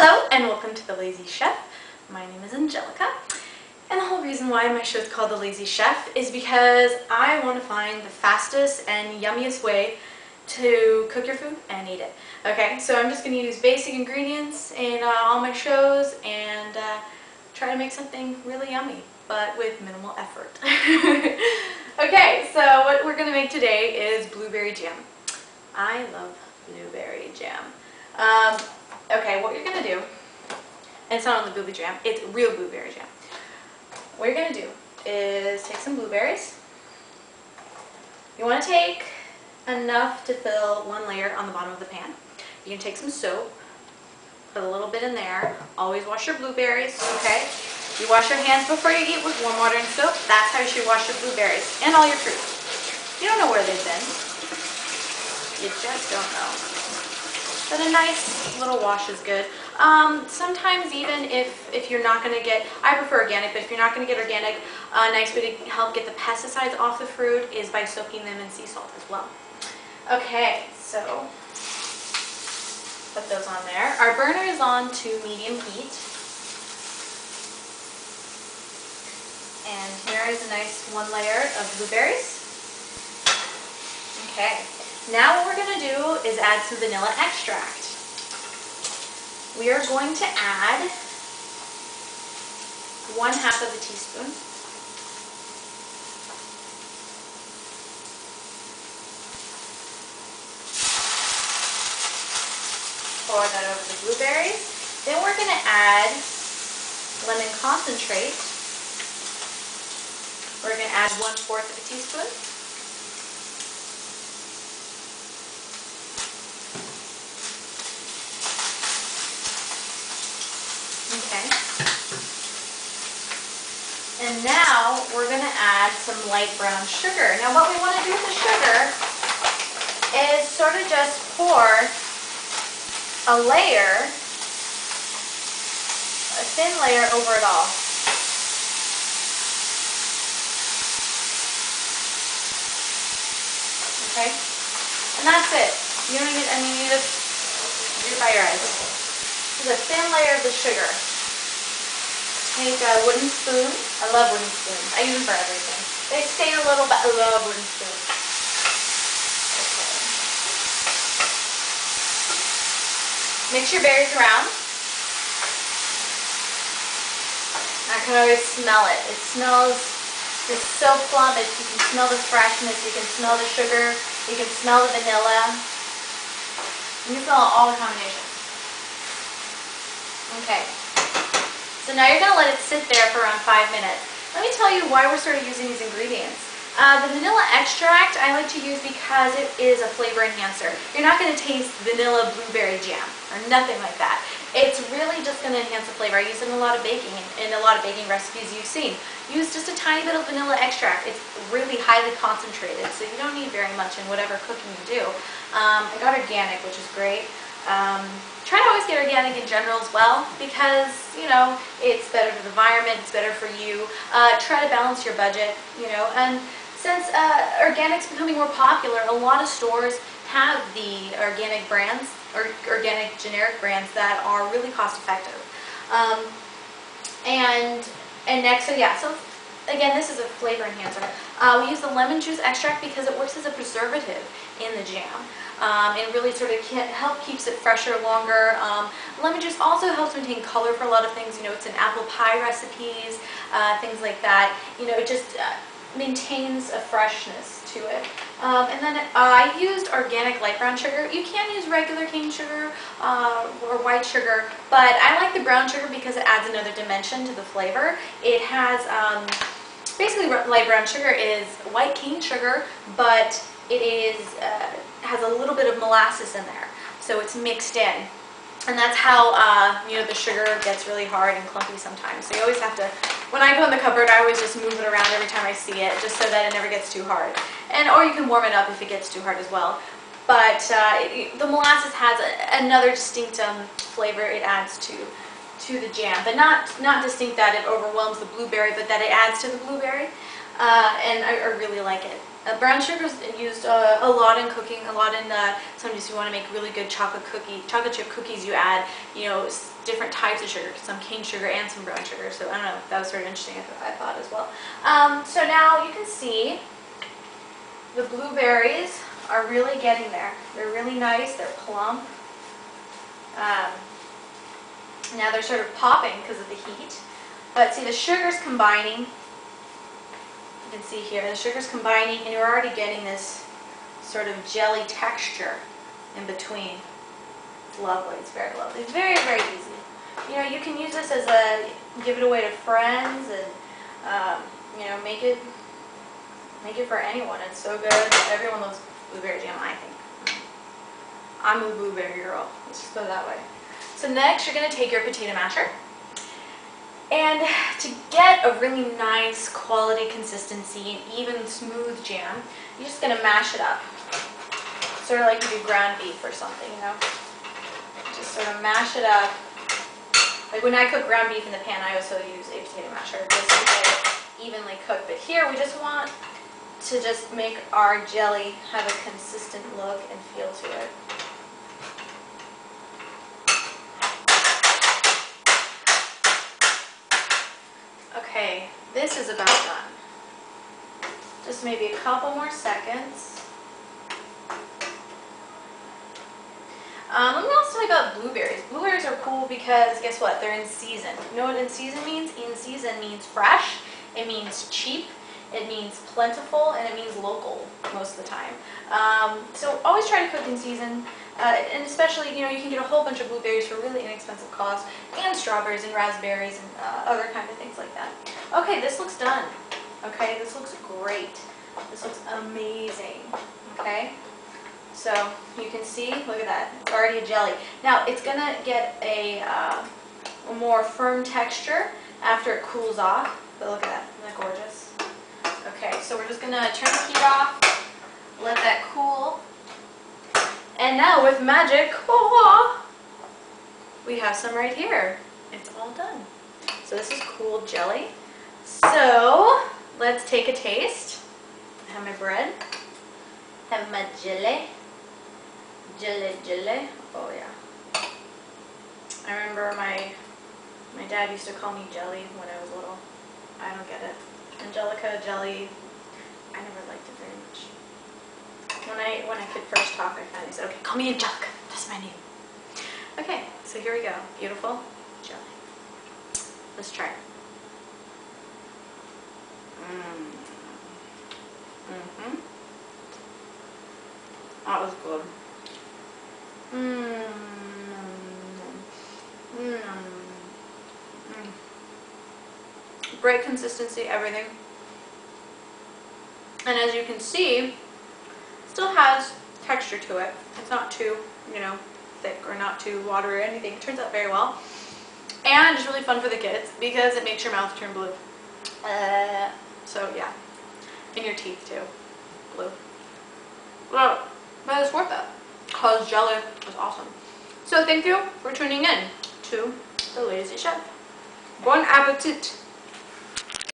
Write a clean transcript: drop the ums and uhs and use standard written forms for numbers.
Hello and welcome to The Lazy Chef. My name is Angelica, and the whole reason why my show is called The Lazy Chef is because I want to find the fastest and yummiest way to cook your food and eat it. Okay, so I'm just going to use basic ingredients in all my shows and try to make something really yummy, but with minimal effort. Okay, so what we're going to make today is blueberry jam. I love blueberry jam. Okay, what you're going to do, and it's not only blueberry jam, it's real blueberry jam. What you're going to do is take some blueberries. You want to take enough to fill one layer on the bottom of the pan. You can take some soap, put a little bit in there. Always wash your blueberries, okay? You wash your hands before you eat with warm water and soap. That's how you should wash your blueberries and all your fruit. You don't know where they've been. You just don't know. But a nice little wash is good. Sometimes even if you're not going to get, I prefer organic, but if you're not going to get organic, a nice way to help get the pesticides off the fruit is by soaking them in sea salt as well. Okay, so put those on there. Our burner is on to medium heat. And here is a nice one layer of blueberries. Okay. Now what we're going to do is add some vanilla extract. We are going to add 1/2 of a teaspoon. Pour that over the blueberries. Then we're going to add lemon concentrate. We're going to add 1/4 of a teaspoon. Okay. And now we're going to add some light brown sugar. Now what we want to do with the sugar is sort of just pour a layer, a thin layer over it all. Okay? And that's it. You don't even, you just do it by your eyes. This is a thin layer of the sugar. Take a wooden spoon. I love wooden spoons. I use them for everything. They stain a little, but I love wooden spoons. Okay. Mix your berries around. I can always smell it. It smells just so plum. You can smell the freshness. You can smell the sugar. You can smell the vanilla. You can smell all the combinations. Okay. So now you're going to let it sit there for around 5 minutes. Let me tell you why we're sort of using these ingredients. The vanilla extract I like to use because it is a flavor enhancer. You're not going to taste vanilla blueberry jam or nothing like that. It's really just going to enhance the flavor. I use it in a lot of baking, in a lot of baking recipes you've seen. Use just a tiny bit of vanilla extract. It's really highly concentrated, so you don't need very much in whatever cooking you do. I got organic, which is great. Try to always get organic in general as well because, you know, it's better for the environment, it's better for you. Try to balance your budget, you know, and since organic's becoming more popular, a lot of stores have the organic brands or organic generic brands that are really cost effective. And next, so yeah, so again, this is a flavor enhancer. We use the lemon juice extract because it works as a preservative in the jam. And really sort of keeps it fresher longer. Lemon juice also helps maintain color for a lot of things. You know, it's in apple pie recipes, things like that. You know, it just maintains a freshness to it. And then I used organic light brown sugar. You can use regular cane sugar or white sugar, but I like the brown sugar because it adds another dimension to the flavor. It has, basically light brown sugar is white cane sugar, but it is has a little bit of molasses in there, so it's mixed in, and that's how you know, the sugar gets really hard and clumpy sometimes. So you always have to, when I go in the cupboard, I always just move it around every time I see it, just so that it never gets too hard. And or you can warm it up if it gets too hard as well. But the molasses has another distinct flavor it adds to the jam, but not distinct that it overwhelms the blueberry, but that it adds to the blueberry, and I really like it. Brown sugar is used a lot in cooking, a lot in sometimes you want to make really good chocolate chip cookies. You add, you know, different types of sugar, some cane sugar and some brown sugar. So I don't know, that was sort of interesting. I thought as well. So now you can see the blueberries are really getting there. They're really nice. They're plump. Now they're sort of popping because of the heat. But see, the sugar's combining. You can see here, the sugar's combining, and you're already getting this sort of jelly texture in between. It's lovely. It's very lovely. It's very, very easy. You know, you can use this as give it away to friends, and you know, make it for anyone. It's so good. Everyone loves blueberry jam, I think. I'm a blueberry girl. Let's just put it that way. So next, you're going to take your potato masher. And to get a really nice quality consistency and even smooth jam, you're just going to mash it up. Sort of like you do ground beef or something, you know. Just sort of mash it up. Like when I cook ground beef in the pan, I also use a potato masher just to get it evenly cooked. But here we just want to just make our jelly have a consistent look and feel to it. Okay, this is about done. Just maybe a couple more seconds. Let me also talk about blueberries. Blueberries are cool because guess what? They're in season. You know what in season means? In season means fresh, it means cheap, it means plentiful, and it means local most of the time. So always try to cook in season, and especially, you know, you can get a whole bunch of blueberries for really inexpensive cost, and strawberries and raspberries and other kind of things like that. Okay, this looks done. Okay, this looks great. This looks amazing. Okay. So you can see, look at that, it's already a jelly. Now it's going to get a more firm texture after it cools off, but look at that, isn't that gorgeous? Okay, so we're just going to turn the heat off, let that cool, and now with magic, we have some right here. It's all done. So this is cooled jelly. So let's take a taste. I have my bread, have my jelly. Jelly. Oh yeah. I remember my dad used to call me Jelly when I was little. I don't get it. Angelica, Jelly. I never liked it very much. When I could first talk, I finally said, okay, call me Angelica. That's my name. Okay, so here we go. Beautiful jelly. Let's try it. That was good. Great consistency, everything. And as you can see, still has texture to it. It's not too, you know, thick or not too watery or anything. It turns out very well. And it's really fun for the kids because it makes your mouth turn blue. So yeah, and your teeth too, blue. Well, but it's worth it because jelly is awesome. So thank you for tuning in to The Lazy Chef. Bon appetit!